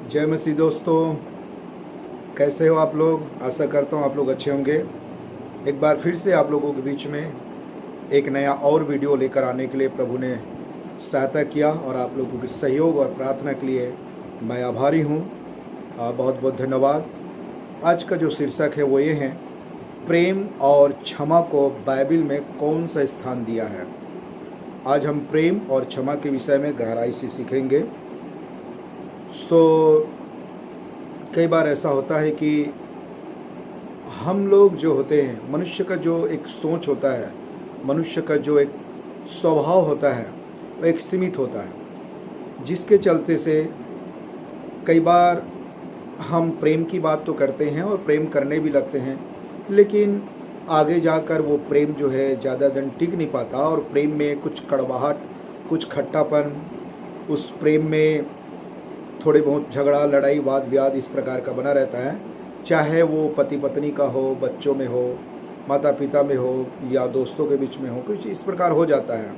जय मसीह दोस्तों, कैसे हो आप लोग। आशा करता हूँ आप लोग अच्छे होंगे। एक बार फिर से आप लोगों के बीच में एक नया और वीडियो लेकर आने के लिए प्रभु ने सहायता किया और आप लोगों के सहयोग और प्रार्थना के लिए मैं आभारी हूँ। बहुत बहुत धन्यवाद। आज का जो शीर्षक है वो ये है, प्रेम और क्षमा को बाइबल में कौन सा स्थान दिया है। आज हम प्रेम और क्षमा के विषय में गहराई से सीखेंगे। कई बार ऐसा होता है कि हम लोग जो होते हैं, मनुष्य का जो एक सोच होता है, मनुष्य का जो एक स्वभाव होता है वो एक सीमित होता है, जिसके चलते से कई बार हम प्रेम की बात तो करते हैं और प्रेम करने भी लगते हैं, लेकिन आगे जाकर वो प्रेम जो है ज़्यादा दिन टिक नहीं पाता और प्रेम में कुछ कड़वाहट, कुछ खट्टापन, उस प्रेम में थोड़े बहुत झगड़ा, लड़ाई, वाद विवाद इस प्रकार का बना रहता है। चाहे वो पति पत्नी का हो, बच्चों में हो, माता पिता में हो या दोस्तों के बीच में हो, कुछ इस प्रकार हो जाता है।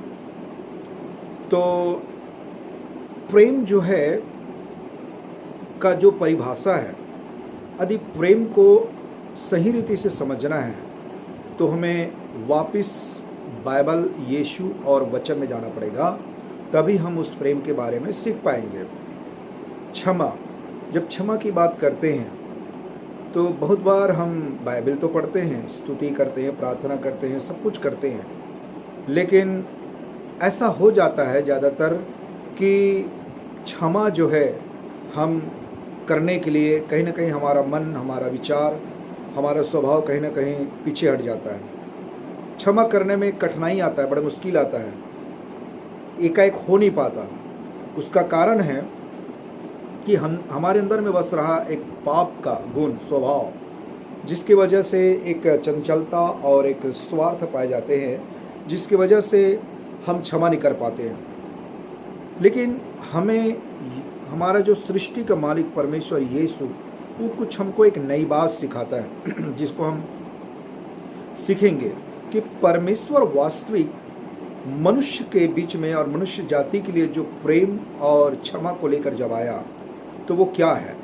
तो प्रेम जो है का जो परिभाषा है, यदि प्रेम को सही रीति से समझना है तो हमें वापस बाइबल, यीशु और वचन में जाना पड़ेगा, तभी हम उस प्रेम के बारे में सीख पाएंगे। क्षमा, जब क्षमा की बात करते हैं तो बहुत बार हम बाइबल तो पढ़ते हैं, स्तुति करते हैं, प्रार्थना करते हैं, सब कुछ करते हैं, लेकिन ऐसा हो जाता है ज़्यादातर कि क्षमा जो है हम करने के लिए कहीं ना कहीं हमारा मन, हमारा विचार, हमारा स्वभाव कहीं ना कहीं पीछे हट जाता है। क्षमा करने में कठिनाई आता है, बड़ा मुश्किल आता है, एकाएक हो नहीं पाता। उसका कारण है कि हमारे अंदर में बस रहा एक पाप का गुण, स्वभाव, जिसकी वजह से एक चंचलता और एक स्वार्थ पाए जाते हैं, जिसकी वजह से हम क्षमा नहीं कर पाते हैं। लेकिन हमें हमारा जो सृष्टि का मालिक परमेश्वर यीशु, वो कुछ हमको एक नई बात सिखाता है जिसको हम सीखेंगे कि परमेश्वर वास्तविक मनुष्य के बीच में और मनुष्य जाति के लिए जो प्रेम और क्षमा को लेकर जब आया तो वो क्या है।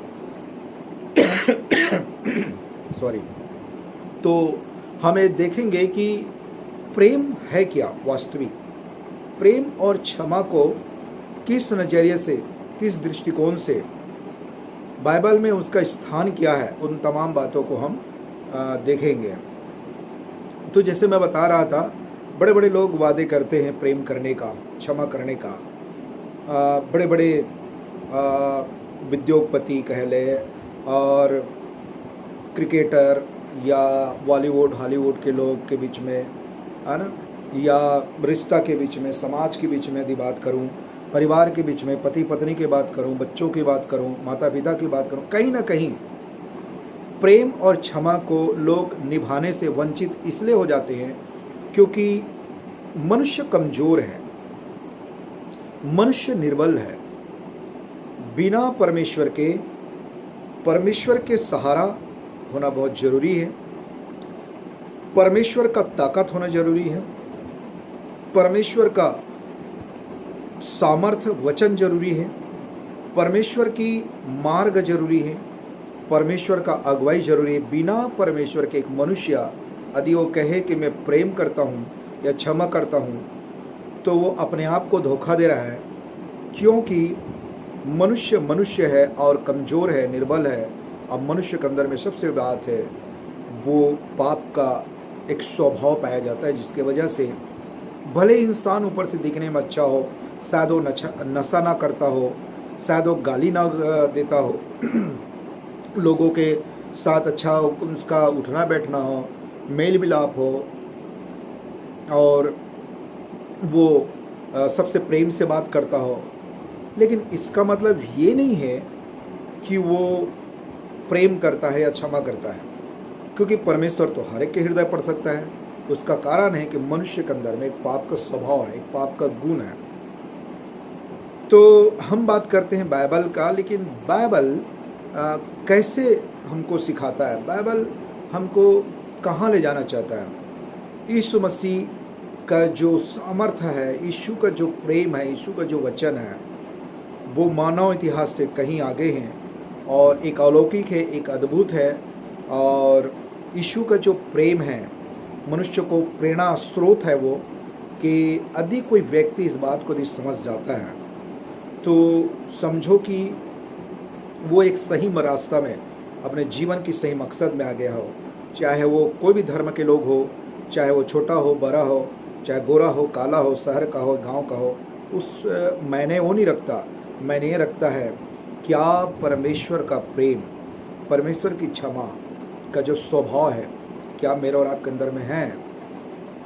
सॉरी। तो हमें देखेंगे कि प्रेम है क्या, वास्तविक प्रेम और क्षमा को किस नज़रिए से, किस दृष्टिकोण से बाइबल में उसका स्थान क्या है, उन तमाम बातों को हम देखेंगे। तो जैसे मैं बता रहा था, बड़े बड़े लोग वादे करते हैं प्रेम करने का, क्षमा करने का। बड़े बड़े उद्योगपति कह ले, और क्रिकेटर या बॉलीवुड, हॉलीवुड के लोग के बीच में, है ना, या रिश्ता के बीच में, समाज के बीच में यदि बात करूं, परिवार के बीच में, पति पत्नी की बात करूं, बच्चों की बात करूं, माता पिता की बात करूं, कहीं ना कहीं प्रेम और क्षमा को लोग निभाने से वंचित इसलिए हो जाते हैं क्योंकि मनुष्य कमज़ोर है, मनुष्य निर्बल है। बिना परमेश्वर के सहारा होना बहुत ज़रूरी है। परमेश्वर का ताकत होना ज़रूरी है। परमेश्वर का सामर्थ्य वचन जरूरी है। परमेश्वर की मार्ग जरूरी है। परमेश्वर का अगुवाई जरूरी है। बिना परमेश्वर के एक मनुष्य यदि वो कहे कि मैं प्रेम करता हूँ या क्षमा करता हूँ, तो वो अपने आप को धोखा दे रहा है, क्योंकि मनुष्य है और कमज़ोर है, निर्बल है। अब मनुष्य के अंदर में सबसे बात है वो पाप का एक स्वभाव पाया जाता है, जिसके वजह से भले इंसान ऊपर से दिखने में अच्छा हो, शायद वो नशा ना करता हो, शायद वो गाली ना देता हो, लोगों के साथ अच्छा हो, उसका उठना बैठना हो, मेल मिलाप हो, और वो सबसे प्रेम से बात करता हो, लेकिन इसका मतलब ये नहीं है कि वो प्रेम करता है या क्षमा करता है, क्योंकि परमेश्वर तो हर एक के हृदय पढ़ सकता है। उसका कारण है कि मनुष्य के अंदर में एक पाप का स्वभाव है, एक पाप का गुण है। तो हम बात करते हैं बाइबल का, लेकिन बाइबल कैसे हमको सिखाता है, बाइबल हमको कहाँ ले जाना चाहता है। यीशु मसीह का जो सामर्थ्य है, यीशु का जो प्रेम है, यीशु का जो वचन है, वो मानव इतिहास से कहीं आगे हैं और एक अलौकिक है, एक अद्भुत है। और यीशु का जो प्रेम है, मनुष्य को प्रेरणा स्रोत है वो, कि यदि कोई व्यक्ति इस बात को यदि समझ जाता है तो समझो कि वो एक सही रास्ता में अपने जीवन की सही मकसद में आ गया हो। चाहे वो कोई भी धर्म के लोग हो, चाहे वो छोटा हो बड़ा हो, चाहे गोरा हो काला हो, शहर का हो गांव का हो, उस मैंने वो नहीं रखता। मैंने ये रखता है क्या परमेश्वर का प्रेम, परमेश्वर की क्षमा का जो स्वभाव है, क्या मेरे और आपके अंदर में है,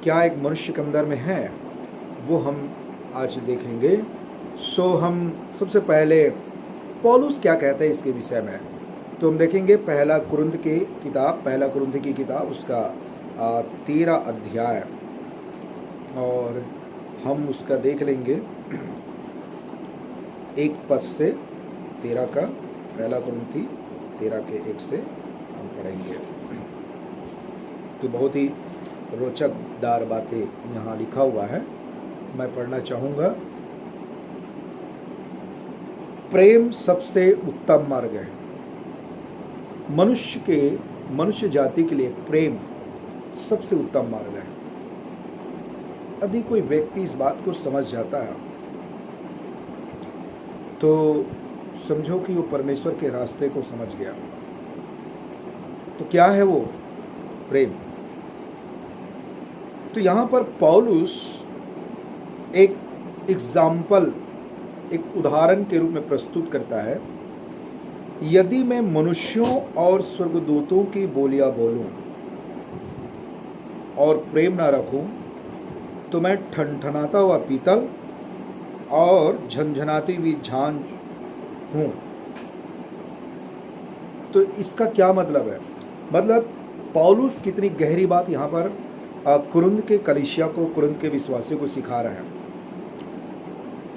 क्या एक मनुष्य के अंदर में है, वो हम आज देखेंगे। सो हम सबसे पहले पौलुस क्या कहते हैं इसके विषय में, तो हम देखेंगे पहला कुरिन्थ की किताब उसका 13 अध्याय, और हम उसका देख लेंगे 1 पद से 13 का। पहला कुरिन्थी 13 के 1 से हम पढ़ेंगे। तो बहुत ही रोचकदार बातें यहाँ लिखा हुआ है, मैं पढ़ना चाहूँगा। प्रेम सबसे उत्तम मार्ग है। मनुष्य जाति के लिए प्रेम सबसे उत्तम मार्ग है। यदि कोई व्यक्ति इस बात को समझ जाता है तो समझो कि वो परमेश्वर के रास्ते को समझ गया। तो क्या है वो प्रेम? तो यहाँ पर पौलुस एक एग्जाम्पल, एक उदाहरण के रूप में प्रस्तुत करता है। यदि मैं मनुष्यों और स्वर्गदूतों की बोलियां बोलूं और प्रेम ना रखूं तो मैं ठनठनाता हुआ पीतल और झनझनाती हुई झांझ हूं। तो इसका क्या मतलब है? मतलब पौलुस कितनी गहरी बात यहाँ पर कुरिन्थ के कलीसिया को, कुरिन्थ के विश्वासियों को सिखा रहा है।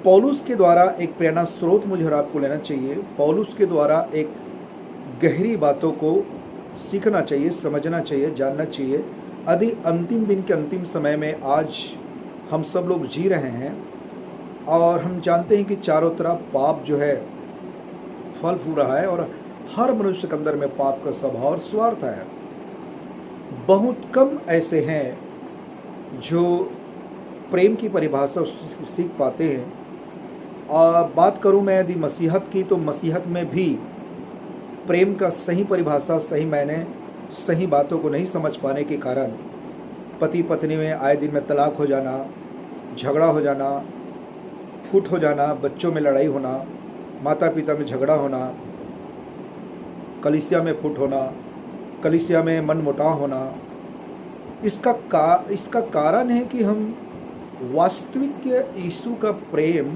पौलुस के द्वारा एक प्रेरणा स्रोत मुझे और आपको लेना चाहिए। पौलुस के द्वारा एक गहरी बातों को सीखना चाहिए, समझना चाहिए, जानना चाहिए। यदि अंतिम दिन के अंतिम समय में आज हम सब लोग जी रहे हैं और हम जानते हैं कि चारों तरफ पाप जो है फल फूल रहा है और हर मनुष्य के अंदर में पाप का स्वभाव और स्वार्थ है। बहुत कम ऐसे हैं जो प्रेम की परिभाषा सीख पाते हैं। बात करूं मैं यदि मसीहत की, तो मसीहत में भी प्रेम का सही परिभाषा, सही मायने, सही बातों को नहीं समझ पाने के कारण पति पत्नी में आए दिन में तलाक हो जाना, झगड़ा हो जाना, फूट हो जाना, बच्चों में लड़ाई होना, माता पिता में झगड़ा होना, कलीसिया में फूट होना, कलीसिया में मनमुटाव होना। इसका कारण है कि हम वास्तविक यीशु का प्रेम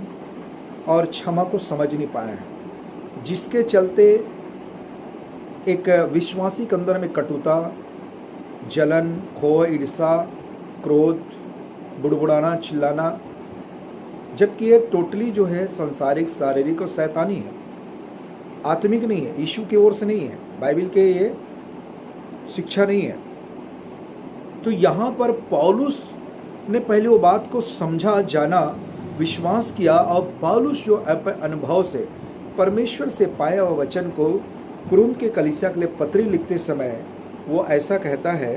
और क्षमा को समझ नहीं पाए हैं, जिसके चलते एक विश्वासी के अंदर में कटुता, जलन, खोह, ईर्ष्या, क्रोध, बुड़बुड़ाना, चिल्लाना, जबकि ये टोटली जो है संसारिक, शारीरिक और शैतानी है, आत्मिक नहीं है, यीशु की ओर से नहीं है, बाइबल के ये शिक्षा नहीं है। तो यहाँ पर पौलुस ने पहले वो बात को समझा, जाना, विश्वास किया, और पौलुस जो अनुभव से परमेश्वर से पाया हुआ वचन को कुरिन्थ के कलीसिया के लिए पत्री लिखते समय वो ऐसा कहता है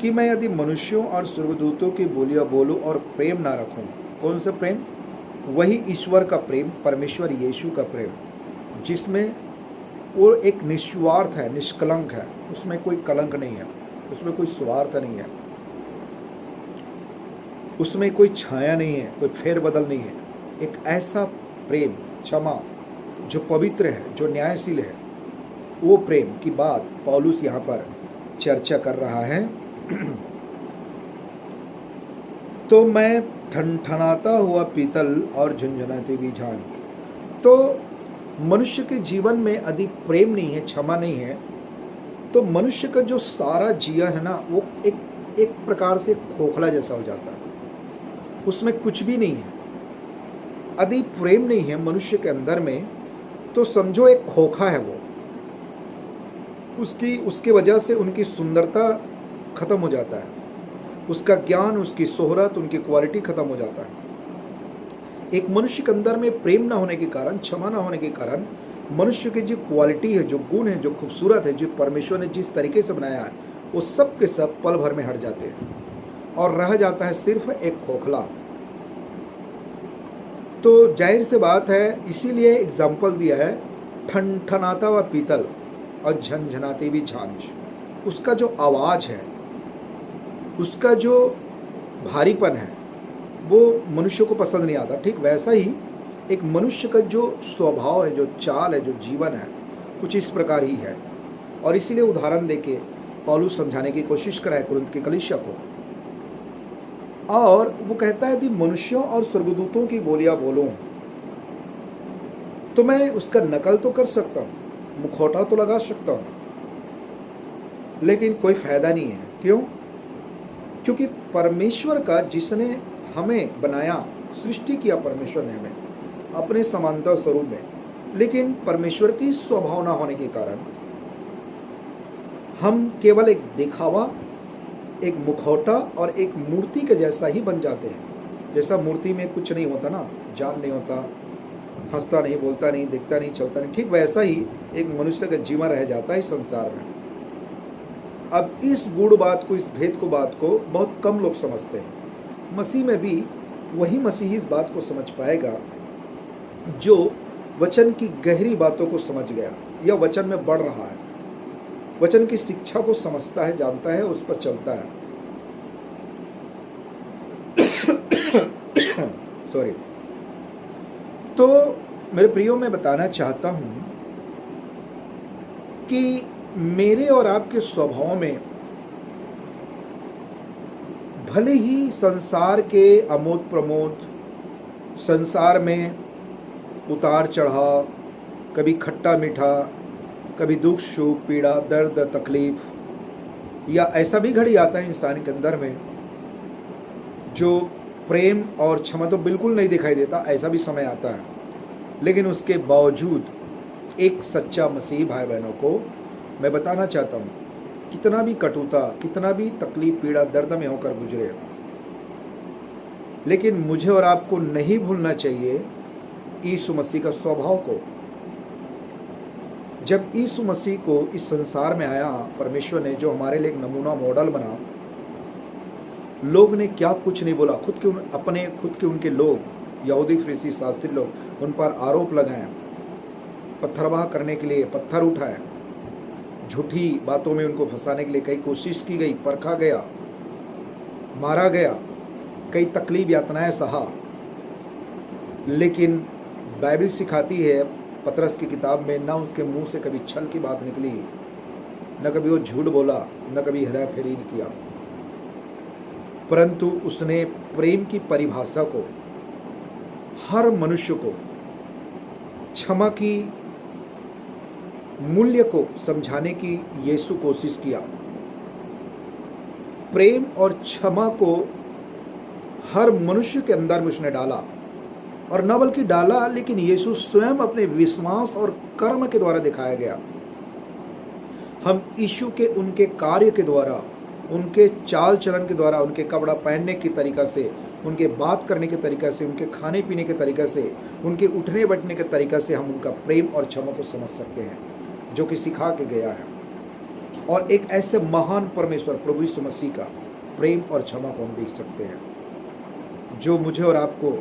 कि मैं यदि मनुष्यों और स्वर्गदूतों की बोलियां बोलूं और प्रेम ना रखूं। कौन सा प्रेम? वही ईश्वर का प्रेम, परमेश्वर यीशु का प्रेम, जिसमें वो एक निस्वार्थ है, निष्कलंक है, उसमें कोई कलंक नहीं है, उसमें कोई स्वार्थ नहीं है, उसमें कोई छाया नहीं है, कोई फेरबदल नहीं है। एक ऐसा प्रेम, क्षमा, जो पवित्र है, जो न्यायशील है, वो प्रेम की बात पौलुस यहाँ पर चर्चा कर रहा है। तो मैं ठनठनाता हुआ पीतल और झुंझुनाती हुई झांझ। तो मनुष्य के जीवन में यदि प्रेम नहीं है, क्षमा नहीं है, तो मनुष्य का जो सारा जीवन है ना, वो एक प्रकार से खोखला जैसा हो जाता है, उसमें कुछ भी नहीं है। यदि प्रेम नहीं है मनुष्य के अंदर में, तो समझो एक खोखा है वो, उसकी वजह से उनकी सुंदरता खत्म हो जाता है, उसका ज्ञान, उसकी शोहरत, उनकी क्वालिटी खत्म हो जाता है। एक मनुष्य के अंदर में प्रेम ना होने के कारण, क्षमा ना होने के कारण मनुष्य की जो क्वालिटी है, जो गुण है, जो खूबसूरत है, जो परमेश्वर ने जिस तरीके से बनाया है, वो सब के सब पल भर में हट जाते हैं और रह जाता है सिर्फ एक खोखला। तो जाहिर सी बात है, इसीलिए एग्जाम्पल दिया है, ठनठनाता हुआ पीतल और झनझनाती भी झांझ। उसका जो आवाज़ है, उसका जो भारीपन है, वो मनुष्य को पसंद नहीं आता। ठीक वैसा ही एक मनुष्य का जो स्वभाव है, जो चाल है, जो जीवन है, कुछ इस प्रकार ही है। और इसीलिए उदाहरण देके पौलुस समझाने की कोशिश करा है कुरिन्थ की कलीसिया को। और वो कहता है कि मनुष्यों और स्वर्गदूतों की बोलियां बोलूं तो मैं उसका नकल तो कर सकता हूँ, मुखौटा तो लगा सकता हूँ, लेकिन कोई फायदा नहीं है। क्यों? क्योंकि परमेश्वर का, जिसने हमें बनाया, सृष्टि किया परमेश्वर ने हमें अपने समांतर स्वरूप में, लेकिन परमेश्वर की स्वभाव न होने के कारण हम केवल एक दिखावा, एक मुखौटा और एक मूर्ति के जैसा ही बन जाते हैं। जैसा मूर्ति में कुछ नहीं होता ना, जान नहीं होता, हंसता नहीं, बोलता नहीं, दिखता नहीं, चलता नहीं, ठीक वैसा ही एक मनुष्य का जीवन रह जाता है इस संसार में। अब इस गूढ़ बात को, इस भेद को, बात को बहुत कम लोग समझते हैं। मसीह में भी वही मसीही इस बात को समझ पाएगा जो वचन की गहरी बातों को समझ गया या वचन में बढ़ रहा है, वचन की शिक्षा को समझता है, जानता है, उस पर चलता है। सॉरी। तो मेरे प्रियो, मैं बताना चाहता हूं कि मेरे और आपके स्वभाव में भले ही संसार के अमोद प्रमोद, संसार में उतार चढ़ाव, कभी खट्टा मीठा, कभी दुख सुख, पीड़ा, दर्द, तकलीफ, या ऐसा भी घड़ी आता है इंसान के अंदर में जो प्रेम और क्षमा तो बिल्कुल नहीं दिखाई देता, ऐसा भी समय आता है। लेकिन उसके बावजूद एक सच्चा मसीह भाई बहनों को मैं बताना चाहता हूँ, कितना भी कटुता, कितना भी तकलीफ, पीड़ा, दर्द में होकर गुजरे, लेकिन मुझे और आपको नहीं भूलना चाहिए यीशु मसीह का स्वभाव को। जब यीशु मसीह को इस संसार में आया परमेश्वर ने, जो हमारे लिए एक नमूना मॉडल बना, लोग ने क्या कुछ नहीं बोला। खुद के उनके लोग, यहूदी फरीसी शास्त्री लोग उन पर आरोप लगाए, पत्थरवाह करने के लिए पत्थर उठाए, झूठी बातों में उनको फंसाने के लिए कई कोशिश की गई, परखा गया, मारा गया, कई तकलीफ यातनाएं सहा। लेकिन बाइबल सिखाती है, पतरस की किताब में, ना उसके मुंह से कभी छल की बात निकली, न कभी वो झूठ बोला, न कभी हेरा फेरी किया, परंतु उसने प्रेम की परिभाषा को, हर मनुष्य को, क्षमा की मूल्य को समझाने की यीशु कोशिश किया। प्रेम और क्षमा को हर मनुष्य के अंदर में उसने डाला, और न बल्कि डाला, लेकिन यीशु स्वयं अपने विश्वास और कर्म के द्वारा दिखाया गया। हम यीशु के उनके कार्य के द्वारा, उनके चाल चलन के द्वारा, उनके कपड़ा पहनने के तरीका से, उनके बात करने के तरीका से, उनके खाने पीने के तरीका से, उनके उठने बैठने के तरीका से हम उनका प्रेम और क्षमा को समझ सकते हैं, जो कि सिखा के गया है। और एक ऐसे महान परमेश्वर प्रभु यीशु मसीह का प्रेम और क्षमा को हम देख सकते हैं, जो मुझे और आपको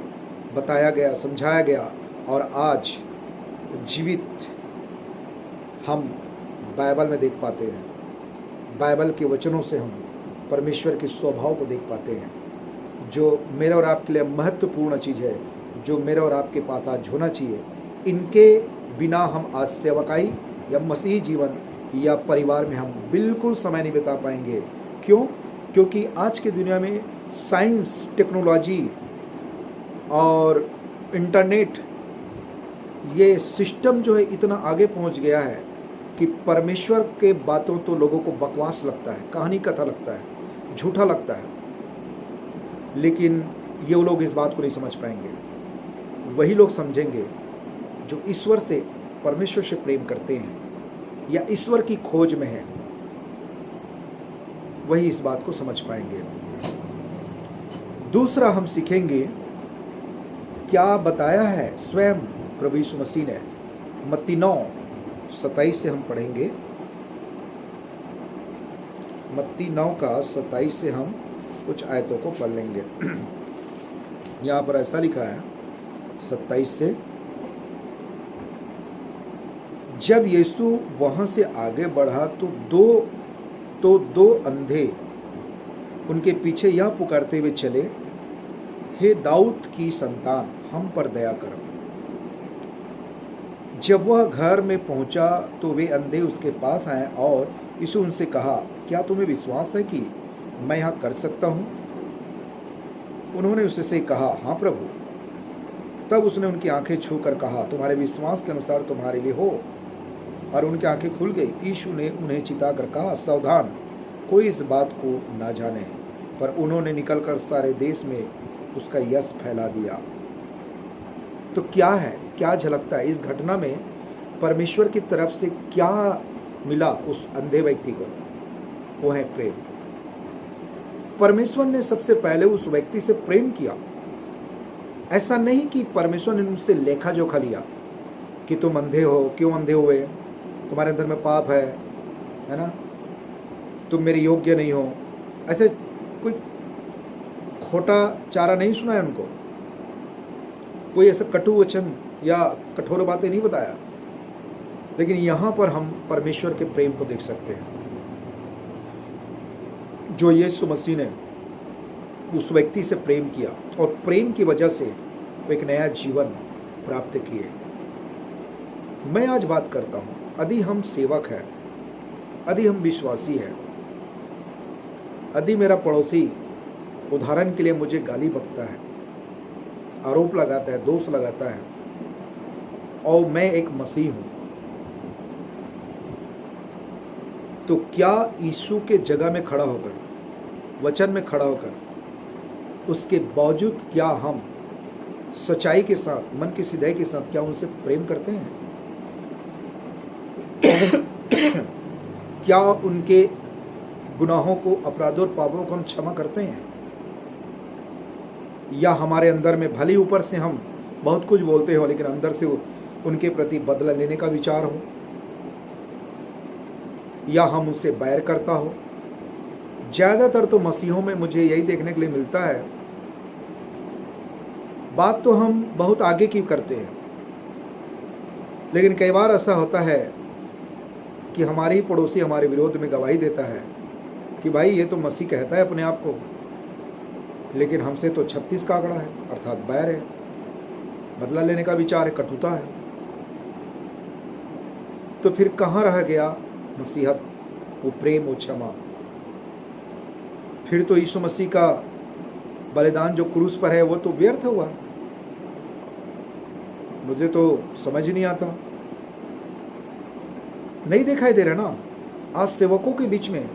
बताया गया, समझाया गया, और आज जीवित हम बाइबल में देख पाते हैं। बाइबल के वचनों से हम परमेश्वर के स्वभाव को देख पाते हैं, जो मेरे और आपके लिए महत्वपूर्ण चीज़ है, जो मेरे और आपके पास आज होना चाहिए। इनके बिना हम आज सेवकाई या मसीही जीवन या परिवार में हम बिल्कुल समय नहीं बिता पाएंगे। क्यों? क्योंकि आज की दुनिया में साइंस, टेक्नोलॉजी और इंटरनेट, ये सिस्टम जो है इतना आगे पहुंच गया है कि परमेश्वर के बातों तो लोगों को बकवास लगता है, कहानी कथा लगता है, झूठा लगता है। लेकिन ये लोग इस बात को नहीं समझ पाएंगे। वही लोग समझेंगे जो ईश्वर से, परमेश्वर से प्रेम करते हैं या ईश्वर की खोज में है, वही इस बात को समझ पाएंगे। दूसरा हम सीखेंगे, क्या बताया है स्वयं प्रभु यीशु मसीह ने मत्ती 9:27 से हम पढ़ेंगे। मत्ती 9:27 से हम कुछ आयतों को पढ़ लेंगे। यहाँ पर ऐसा लिखा है 27 से, जब यीशु वहाँ से आगे बढ़ा तो दो अंधे उनके पीछे यह पुकारते हुए चले, हे दाऊद की संतान, हम पर दया कर। जब वह घर में पहुंचा तो वे अंधे उसके पास आए और यीशु उनसे कहा, क्या तुम्हें विश्वास है कि मैं यहाँ कर सकता हूँ? उन्होंने उससे कहा, हाँ प्रभु। तब उसने उनकी आंखें छूकर कहा, तुम्हारे विश्वास के अनुसार तुम्हारे लिए हो। और उनकी आंखें खुल गई। यीशु ने उन्हें चिताकर कहा, सावधान, कोई इस बात को ना जाने। पर उन्होंने निकलकर सारे देश में उसका यश फैला दिया। तो क्या झलकता है इस घटना में? परमेश्वर की तरफ से क्या मिला उस अंधे व्यक्ति को? वो है प्रेम। परमेश्वर ने सबसे पहले उस व्यक्ति से प्रेम किया। ऐसा नहीं कि परमेश्वर ने उनसे लेखा जोखा लिया कि तुम अंधे हो, क्यों अंधे हुए, तुम्हारे अंदर में पाप है ना, तुम मेरे योग्य नहीं हो। ऐसे कोई खोटा चारा नहीं सुना है उनको, कोई ऐसा कटु वचन या कठोर बातें नहीं बताया। लेकिन यहाँ पर हम परमेश्वर के प्रेम को देख सकते हैं, जो यीशु मसीह ने उस व्यक्ति से प्रेम किया और प्रेम की वजह से वो एक नया जीवन प्राप्त किए। मैं आज बात करता हूँ, यदि हम सेवक हैं, यदि हम विश्वासी हैं, यदि मेरा पड़ोसी उदाहरण के लिए मुझे गाली बकता है, आरोप लगाता है, दोष लगाता है, और मैं एक मसीह हूँ, तो क्या यीशु के जगह में खड़ा होकर, वचन में खड़ा होकर, उसके बावजूद क्या हम सच्चाई के साथ, मन की सीधाई के साथ क्या उनसे प्रेम करते हैं? क्या उनके गुनाहों को, अपराधों और पापों को हम क्षमा करते हैं? या हमारे अंदर में भली ऊपर से हम बहुत कुछ बोलते हो, लेकिन अंदर से उनके प्रति बदला लेने का विचार हो, या हम उससे बैर करता हो? ज़्यादातर तो मसीहों में मुझे यही देखने के लिए मिलता है। बात तो हम बहुत आगे की करते हैं, लेकिन कई बार ऐसा होता है कि हमारी पड़ोसी हमारे विरोध में गवाही देता है कि भाई ये तो मसीह कहता है अपने आप को, लेकिन हमसे तो 36 का आंकड़ा है, अर्थात बैर है, बदला लेने का विचार है, कटुता है। तो फिर कहाँ रह गया मसीहत, वो प्रेम, वो क्षमा? फिर तो यीशु मसीह का बलिदान जो क्रूस पर है वो तो व्यर्थ हुआ। मुझे तो समझ नहीं आता, नहीं दिखाई दे रहा ना। आज सेवकों के बीच में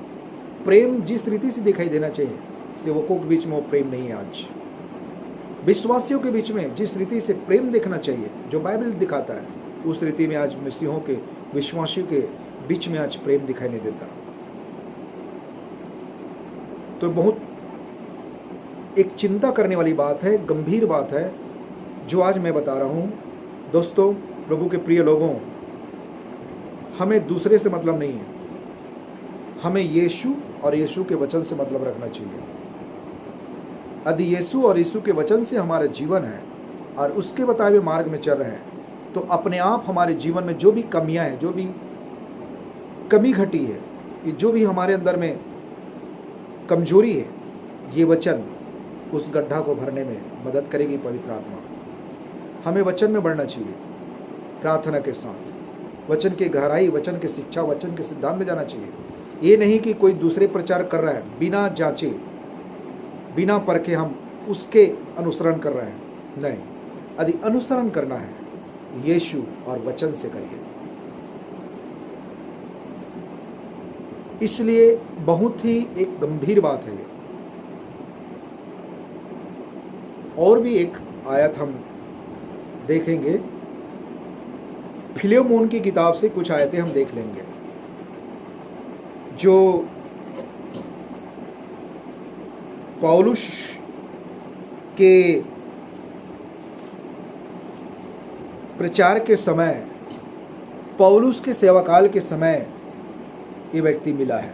प्रेम जिस रीति से दिखाई देना चाहिए, सेवकों के बीच में वो प्रेम नहीं है। आज विश्वासियों के बीच में जिस रीति से प्रेम देखना चाहिए, जो बाइबल दिखाता है, उस रीति में आज मसीहों के, विश्वासियों के बीच में आज प्रेम दिखाई नहीं देता। तो बहुत एक चिंता करने वाली बात है, गंभीर बात है जो आज मैं बता रहा हूँ। दोस्तों, प्रभु के प्रिय लोगों, हमें दूसरे से मतलब नहीं है, हमें यीशु और यीशु के वचन से मतलब रखना चाहिए। यदि यीशु और यीशु के वचन से हमारा जीवन है और उसके बताए हुए मार्ग में चल रहे हैं, तो अपने आप हमारे जीवन में जो भी कमियां हैं, जो भी कमी घटी है, ये जो भी हमारे अंदर में कमजोरी है, ये वचन उस गड्ढा को भरने में मदद करेगी पवित्र आत्मा। हमें वचन में बढ़ना चाहिए, प्रार्थना के साथ, वचन की गहराई, वचन की शिक्षा, वचन के सिद्धांत में जाना चाहिए। ये नहीं कि कोई दूसरे प्रचार कर रहा है, बिना जांचे, बिना परखे हम उसके अनुसरण कर रहे हैं। नहीं, यदि अनुसरण करना है यीशु और वचन से करिए। इसलिए बहुत ही एक गंभीर बात है ये। और भी एक आयत हम देखेंगे, फिलेमोन की किताब से कुछ आयतें हम देख लेंगे, जो पौलुस के प्रचार के समय पौलुस के सेवाकाल के समय ये व्यक्ति मिला है।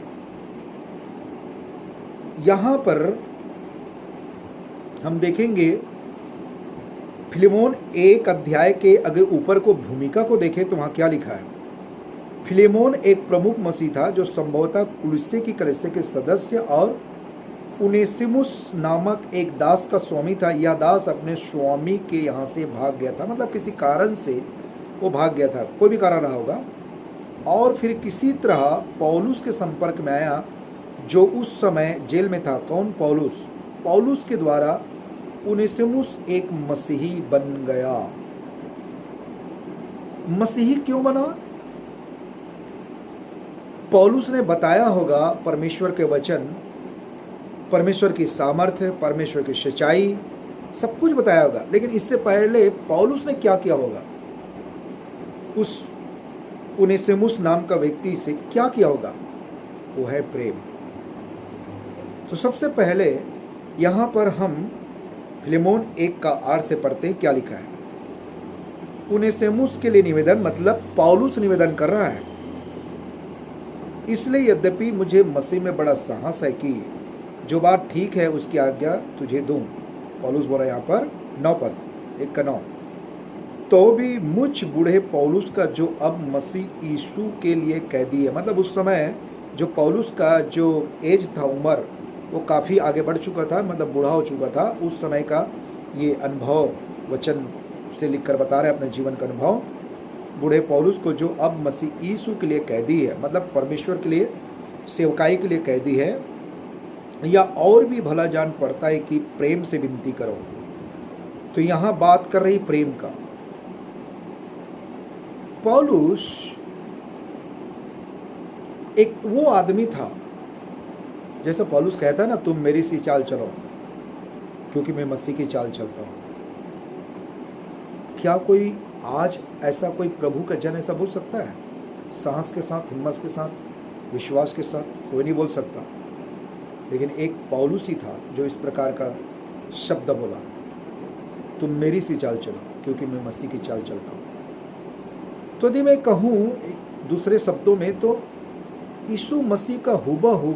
यहाँ पर हम देखेंगे फिलेमोन 1 अध्याय के अगर ऊपर को भूमिका को देखें तो वहाँ क्या लिखा है। फिलेमोन एक प्रमुख मसीह था जो संभवतः कुलिस्से की कलीसिया के सदस्य और उनेसिमुस नामक एक दास का स्वामी था। यह दास अपने स्वामी के यहाँ से भाग गया था, मतलब किसी कारण से वो भाग गया था, कोई भी कारण रहा होगा, और फिर किसी तरह पौलुस के संपर्क में आया जो उस समय जेल में था। कौन? पौलुस। पौलुस के द्वारा उनेसिमुस एक मसीही बन गया। मसीही क्यों बना? पौलुस ने बताया होगा परमेश्वर के वचन, परमेश्वर की सामर्थ्य, परमेश्वर की सच्चाई, सब कुछ बताया होगा। लेकिन इससे पहले पौलुस ने क्या किया होगा? उस उनेसिमुस नाम का व्यक्ति से क्या किया होगा? वो है प्रेम। तो सबसे पहले यहाँ पर हम फिलेमोन 1 का 8 से पढ़ते हैं, क्या लिखा है। उनेसिमुस के लिए निवेदन, मतलब पौलुस निवेदन कर रहा है। इसलिए यद्यपि मुझे मसीह में बड़ा साहस है कि जो बात ठीक है उसकी आज्ञा तुझे दूं। पौलुस बोला यहाँ पर 9 पद 1 का 9, तो भी मुझ बूढ़े पौलुस का जो अब मसीह यीशु के लिए कैदी है। मतलब उस समय जो पौलुस का जो एज था, उम्र, वो काफ़ी आगे बढ़ चुका था, मतलब बूढ़ा हो चुका था। उस समय का ये अनुभव वचन से लिखकर बता रहे अपने जीवन का अनुभव। बूढ़े पौलुस को जो अब मसीह यीशु के लिए कैदी है, मतलब परमेश्वर के लिए सेवकाई के लिए कैदी है, या और भी भला जान पड़ता है कि प्रेम से विनती करो। तो यहाँ बात कर रही प्रेम का। पौलुस एक वो आदमी था, जैसे पौलुस कहता है ना, तुम मेरी सी चाल चलो क्योंकि मैं मसीह की चाल चलता हूं। क्या कोई आज ऐसा कोई प्रभु का जन ऐसा बोल सकता है? साहस के साथ, हिम्मत के साथ, विश्वास के साथ कोई नहीं बोल सकता। लेकिन एक पौलुस ही था जो इस प्रकार का शब्द बोला, तुम मेरी सी चाल चलो क्योंकि मैं मसीह की चाल चलता हूं। तो यदि मैं कहूँ दूसरे शब्दों में, तो यीशु मसीह का हुबहू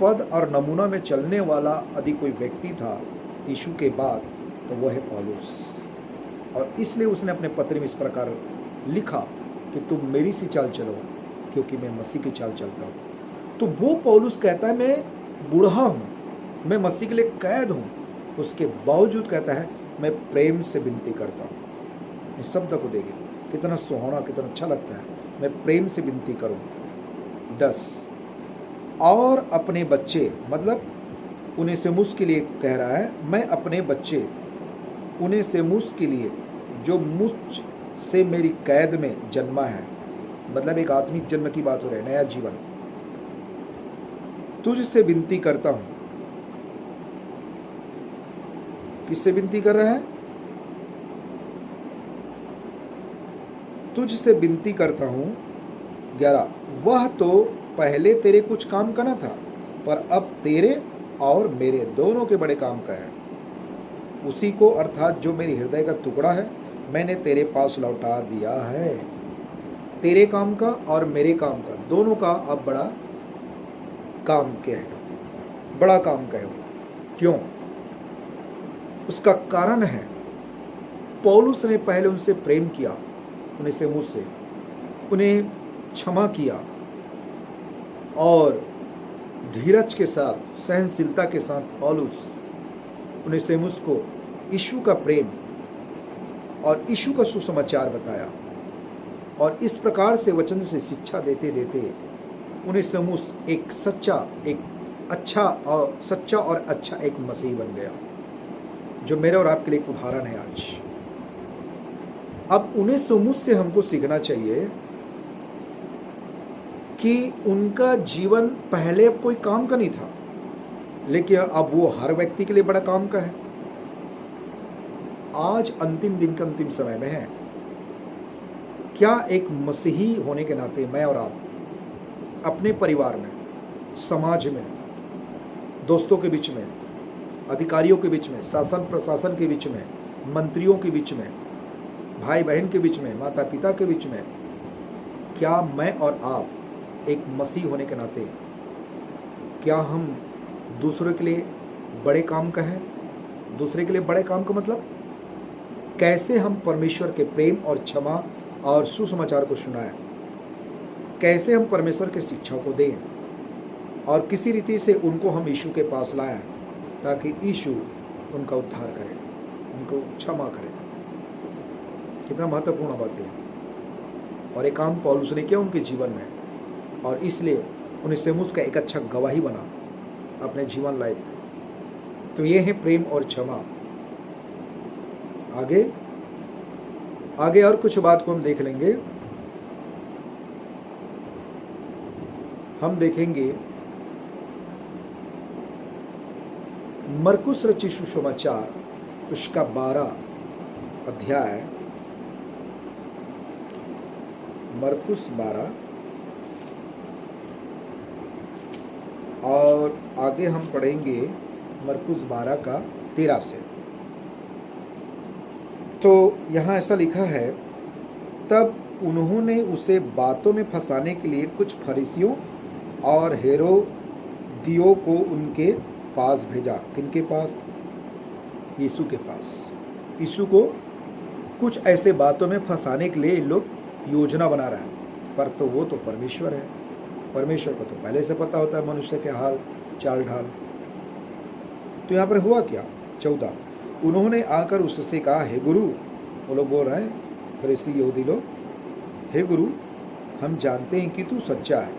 पद और नमूना में चलने वाला यदि कोई व्यक्ति था यीशु के बाद, तो वो है पौलुस। और इसलिए उसने अपने पत्र में इस प्रकार लिखा कि तुम मेरी सी चाल चलो क्योंकि मैं मसीह की चाल चलता हूँ। तो वो पौलुस कहता है मैं बूढ़ा हूँ, मैं मसीह के लिए कैद हूँ, उसके बावजूद कहता है मैं प्रेम से विनती करता हूँ। इस शब्द को देखिए, कितना सुहावना, कितना अच्छा लगता है, मैं प्रेम से विनती करूँ। 10 और अपने बच्चे, मतलब उनेसिमुस के लिए कह रहा है, मैं अपने बच्चे उनेसिमुस के लिए जो मुझ से मेरी कैद में जन्मा है, मतलब एक आत्मिक जन्म की बात हो रही है, नया जीवन, तुझसे विनती करता हूं। किससे विनती कर रहा है? तुझसे विनती करता हूं। 11 वह तो पहले तेरे कुछ काम का न था, पर अब तेरे और मेरे दोनों के बड़े काम का है। उसी को, अर्थात जो मेरे हृदय का टुकड़ा है, मैंने तेरे पास लौटा दिया है। तेरे काम का और मेरे काम का, दोनों का अब बड़ा काम क्या है? बड़ा काम क्या है? क्यों? उसका कारण है पौलुस ने पहले उनसे प्रेम किया, उनेसिमुस से, उन्हें क्षमा किया और धीरज के साथ, सहनशीलता के साथ पौलुस उनेसिमुस को यीशु का प्रेम और यीशु का सुसमाचार बताया। और इस प्रकार से वचन से शिक्षा देते देते उनेसिमुस एक सच्चा और अच्छा एक मसीह बन गया, जो मेरे और आपके लिए एक उदाहरण है आज। अब उनेसिमुस से हमको सीखना चाहिए कि उनका जीवन पहले कोई काम का नहीं था, लेकिन अब वो हर व्यक्ति के लिए बड़ा काम का है। आज अंतिम दिन का अंतिम समय में है। क्या एक मसीही होने के नाते मैं और आप अपने परिवार में, समाज में, दोस्तों के बीच में, अधिकारियों के बीच में, शासन प्रशासन के बीच में, मंत्रियों के बीच में, भाई बहन के बीच में, माता पिता के बीच में, क्या मैं और आप एक मसीह होने के नाते क्या हम दूसरों के लिए बड़े काम का है? दूसरे के लिए बड़े काम का मतलब कैसे हम परमेश्वर के प्रेम और क्षमा और सुसमाचार को सुनाएं, कैसे हम परमेश्वर के शिक्षा को दें और किसी रीति से उनको हम यीशु के पास लाएं ताकि यीशु उनका उद्धार करे, उनको क्षमा करे। कितना महत्वपूर्ण बात है। और एक काम पौलुस ने किया उनके जीवन में, और इसलिए उन्हें सेमुस का एक अच्छा गवाही बना अपने जीवन लाइफ में। तो ये है प्रेम और क्षमा। आगे और कुछ बात को हम देख लेंगे। हम देखेंगे मरकुस रचित सुसमाचार उसका 12 अध्याय, मरकुस 12 और आगे हम पढ़ेंगे मरकुस 12 का 13 से। तो यहाँ ऐसा लिखा है, तब उन्होंने उसे बातों में फंसाने के लिए कुछ फरीसियों और हेरोदियों को उनके पास भेजा। किनके पास? यीशु के पास। यीशु को कुछ ऐसे बातों में फंसाने के लिए इन लोग योजना बना रहे हैं, पर तो वो तो परमेश्वर है। परमेश्वर को तो पहले से पता होता है मनुष्य के हाल चाल ढाल। तो यहाँ पर हुआ क्या? 14, उन्होंने आकर उससे कहा, हे गुरु, वो लोग बोल रहे हैं फरीसी यहूदी लोग, हे गुरु, हम जानते हैं कि तू सच्चा है।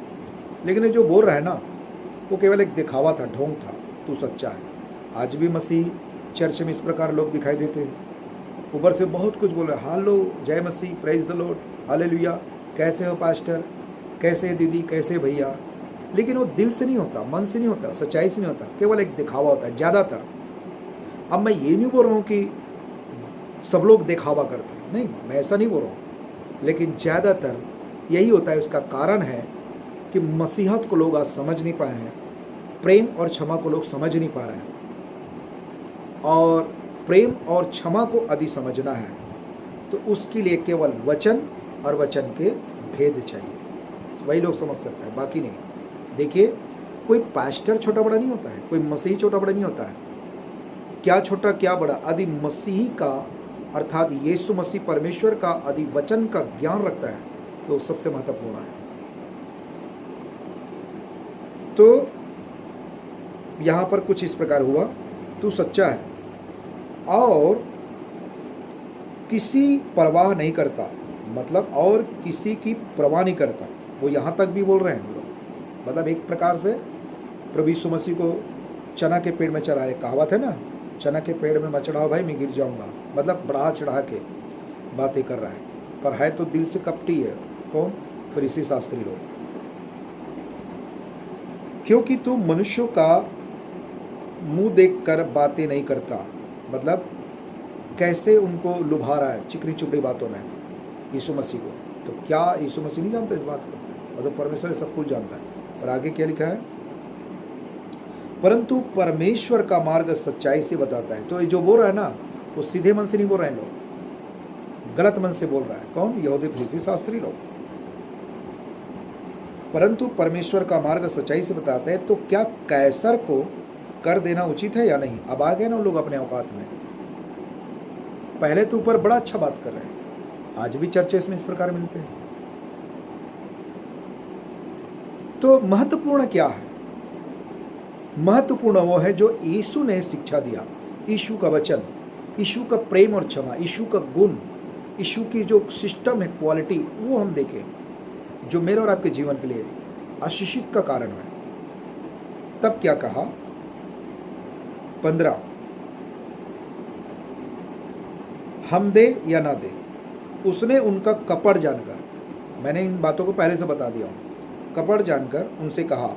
लेकिन ये जो बोल रहा है ना, वो केवल एक दिखावा था, ढोंग था। तू सच्चा है। आज भी मसीह चर्च में इस प्रकार लोग दिखाई देते हैं, ऊपर से बहुत कुछ बोल रहे हैं, हालो, जय मसीह, प्रेज द लॉर्ड, हालेलुया, कैसे हो पास्टर, कैसे दीदी, कैसे भैया। लेकिन वो दिल से नहीं होता, मन से नहीं होता, सच्चाई से नहीं होता, केवल एक दिखावा होता है ज़्यादातर। अब मैं ये नहीं बोल रहा हूँ कि सब लोग दिखावा करते हैं, नहीं, मैं ऐसा नहीं बोल रहा हूँ, लेकिन ज़्यादातर यही होता है। उसका कारण है कि मसीहत को लोग आज समझ नहीं पाए हैं, प्रेम और क्षमा को लोग समझ नहीं पा रहे हैं। और प्रेम और क्षमा को यदि समझना है तो उसके लिए केवल वचन और वचन के भेद चाहिए, वही लोग समझ सकते हैं, बाकी नहीं। देखिए, कोई पास्टर छोटा बड़ा नहीं होता है, कोई मसीही छोटा बड़ा नहीं होता है। क्या छोटा क्या बड़ा, यदि मसीही का अर्थात यीशु मसीह परमेश्वर का यदि वचन का ज्ञान रखता है तो सबसे महत्वपूर्ण है। तो यहाँ पर कुछ इस प्रकार हुआ, तू सच्चा है और किसी परवाह नहीं करता, मतलब और किसी की परवाह नहीं करता। वो यहाँ तक भी बोल रहे हैं हम लोग, मतलब एक प्रकार से प्रभु यीशु मसीह को चना के पेड़ में चढ़ाए, कहावत है ना, चना के पेड़ में मत चढ़ाओ भाई, मैं गिर जाऊंगा। मतलब बढ़ा चढ़ा के बातें कर रहा है, पर है तो दिल से कपटी है। कौन? फरीसी शास्त्री लोग। क्योंकि तू मनुष्यों का मुंह देखकर बातें नहीं करता, मतलब कैसे उनको लुभा रहा है चिकनी चुपड़ी बातों में यीशु मसीह को। तो क्या यीशु मसीह नहीं जानता इस बात को? और तो परमेश्वर सब कुछ जानता है। और आगे क्या लिखा है? परंतु परमेश्वर का मार्ग सच्चाई से बताता है। तो ये जो बोल रहा है ना, वो सीधे मन से नहीं बोल रहे हैं लोग, गलत मन से बोल रहा है। कौन? यहूदी फरीसी शास्त्री लोग। परंतु परमेश्वर का मार्ग सच्चाई से बताता है। तो क्या कैसर को कर देना उचित है या नहीं? अब आ गए ना लोग अपने औकात में। पहले तो ऊपर बड़ा अच्छा बात कर रहे हैं, आज भी चर्चेस में इस प्रकार मिलते हैं। तो महत्वपूर्ण क्या है? महत्वपूर्ण वो है जो यीशु ने शिक्षा दिया, यीशु का वचन, यीशु का प्रेम और क्षमा, यीशु का गुण, यीशु की जो सिस्टम है, क्वालिटी, वो हम देखें, जो मेरे और आपके जीवन के लिए आशीषित का कारण है। तब क्या कहा? 15, हम दे या ना दे, उसने उनका कपट जानकर, मैंने इन बातों को पहले से बता दिया हूँ, कपट जानकर उनसे कहा,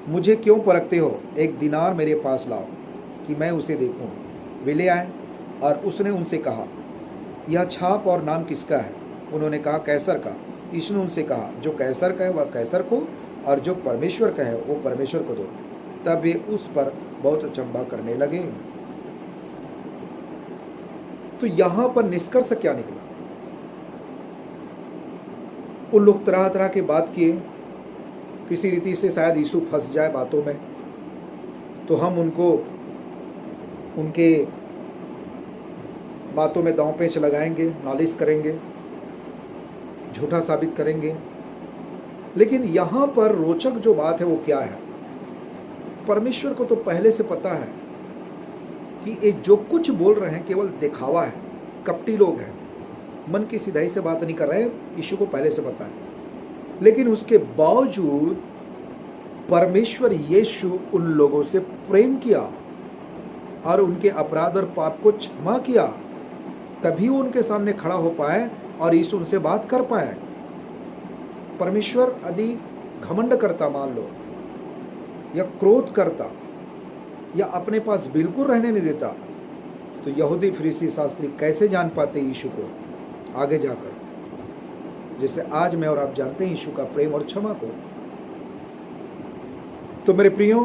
मुझे क्यों परखते हो? एक दिनार मेरे पास लाओ कि मैं उसे देखूं। वे ले आए और उसने उनसे कहा, यह छाप और नाम किसका है? उन्होंने कहा, कैसर का। यीशु ने उनसे कहा, जो कैसर का है वह कैसर को, और जो परमेश्वर का है वो परमेश्वर को दो। तब वे उस पर बहुत अचंभा करने लगे। तो यहाँ पर निष्कर्ष क्या निकला? उन लोग तरह तरह की बात किए, किसी रीति से शायद यीशु फंस जाए बातों में, तो हम उनको उनके बातों में दांव पेच लगाएंगे, नालिश करेंगे, झूठा साबित करेंगे। लेकिन यहाँ पर रोचक जो बात है वो क्या है, परमेश्वर को तो पहले से पता है कि ये जो कुछ बोल रहे हैं केवल दिखावा है, कपटी लोग हैं, मन की सिधाई से बात नहीं कर रहे हैं, यीशु को पहले से पता है। लेकिन उसके बावजूद परमेश्वर यीशु उन लोगों से प्रेम किया और उनके अपराध और पाप को क्षमा किया, तभी वो उनके सामने खड़ा हो पाए और यीशु उनसे बात कर पाए। परमेश्वर यदि घमंड करता मान लो, या क्रोध करता, या अपने पास बिल्कुल रहने नहीं देता, तो यहूदी फरीसी शास्त्री कैसे जान पाते यीशु को आगे जाकर, जैसे आज मैं और आप जानते हैं यीशु का प्रेम और क्षमा को। तो मेरे प्रियो,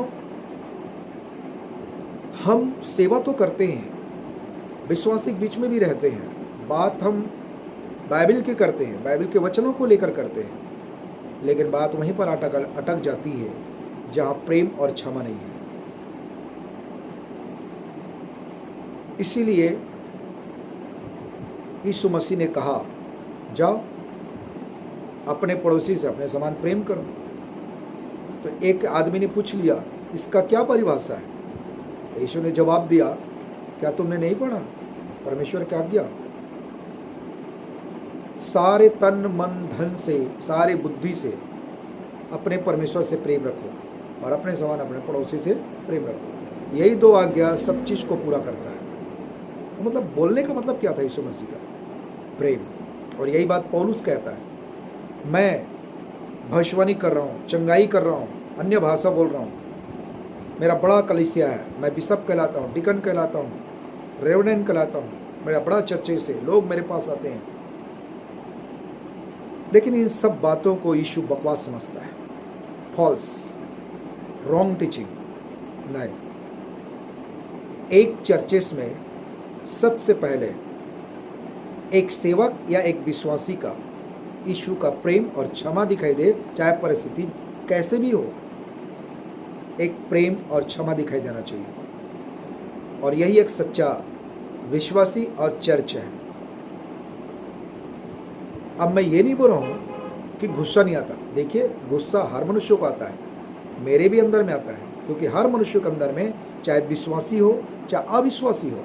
हम सेवा तो करते हैं, विश्वासी के बीच में भी रहते हैं, बात हम बाइबल की करते हैं, बाइबल के वचनों को लेकर करते हैं, लेकिन बात वहीं पर अटक जाती है जहां प्रेम और क्षमा नहीं है। इसीलिए यीशु मसीह ने कहा, जाओ अपने पड़ोसी से अपने समान प्रेम करो। तो एक आदमी ने पूछ लिया, इसका क्या परिभाषा है? यीशु ने जवाब दिया, क्या तुमने नहीं पढ़ा परमेश्वर की आज्ञा? सारे तन मन धन से, सारे बुद्धि से अपने परमेश्वर से प्रेम रखो और अपने समान अपने पड़ोसी से प्रेम रखो। यही दो आज्ञा सब चीज को पूरा करता है। तो मतलब बोलने का मतलब क्या था यीशु मसीह का? प्रेम। और यही बात पौलुस कहता है, मैं भविष्यवाणी कर रहा हूँ, चंगाई कर रहा हूँ, अन्य भाषा बोल रहा हूँ, मेरा बड़ा कलीसिया है, मैं बिशप कहलाता हूँ, डिकन कहलाता हूँ, रेवरेंड कहलाता हूँ, मेरा बड़ा चर्चे से लोग मेरे पास आते हैं। लेकिन इन सब बातों को यीशु बकवास समझता है, फॉल्स, रॉन्ग टीचिंग। नहीं, एक चर्चेस में सबसे पहले एक सेवक या एक विश्वासी का यीशु का प्रेम और क्षमा दिखाई दे, चाहे परिस्थिति कैसे भी हो, एक प्रेम और क्षमा दिखाई देना चाहिए। और यही एक सच्चा विश्वासी और चर्च है। अब मैं ये नहीं बोल रहा हूँ कि गुस्सा नहीं आता। देखिए, गुस्सा हर मनुष्य को आता है, मेरे भी अंदर में आता है, क्योंकि हर मनुष्य के अंदर में, चाहे विश्वासी हो चाहे अविश्वासी हो,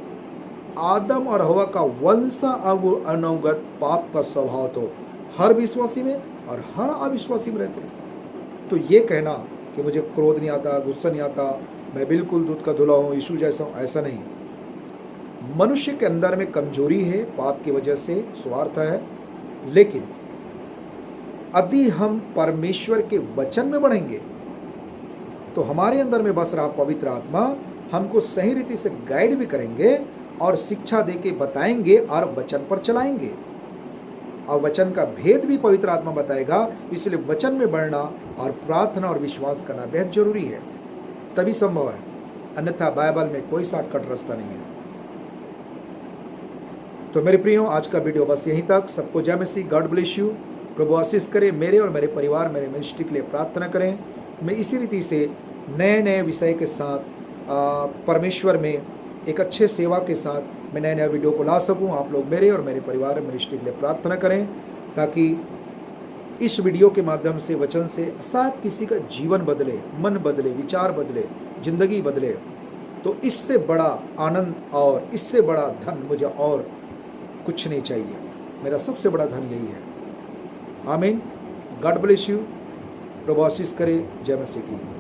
आदम और हवा का वंशानुगत पाप का स्वभाव तो हर विश्वासी में और हर अविश्वासी में रहते हैं। तो ये कहना कि मुझे क्रोध नहीं आता, गुस्सा नहीं आता, मैं बिल्कुल दूध का धुला हूँ, यीशु जैसा हूँ, ऐसा नहीं। मनुष्य के अंदर में कमजोरी है, पाप की वजह से स्वार्थ है। लेकिन यदि हम परमेश्वर के वचन में बढ़ेंगे तो हमारे अंदर में बस रहा पवित्र आत्मा हमको सही रीति से गाइड भी करेंगे और शिक्षा देके बताएंगे और वचन पर चलाएंगे। और वचन का भेद भी पवित्र आत्मा बताएगा। इसलिए वचन में बढ़ना और प्रार्थना और विश्वास करना बेहद जरूरी है, तभी संभव है। अन्यथा बाइबल में कोई शॉर्टकट रास्ता नहीं है। तो मेरे प्रियो, आज का वीडियो बस यहीं तक। सबको जय मसीह, गॉड ब्लेस यू। प्रभु आशीष करे। मेरे और मेरे परिवार, मेरे मिनिस्ट्री के लिए प्रार्थना करें। मैं इसी रीति से नए नए विषय के साथ परमेश्वर में एक अच्छे सेवा के साथ मैं नए नए वीडियो को ला सकूं। आप लोग मेरे और मेरे परिवार मिनिस्ट्री के लिए प्रार्थना करें, ताकि इस वीडियो के माध्यम से, वचन से शायद किसी का जीवन बदले, मन बदले, विचार बदले, जिंदगी बदले। तो इससे बड़ा आनंद और इससे बड़ा धन मुझे और कुछ नहीं चाहिए। मेरा सबसे बड़ा धन यही है। आमीन। God bless you. प्रभु आशीष करे। जय मसीह की।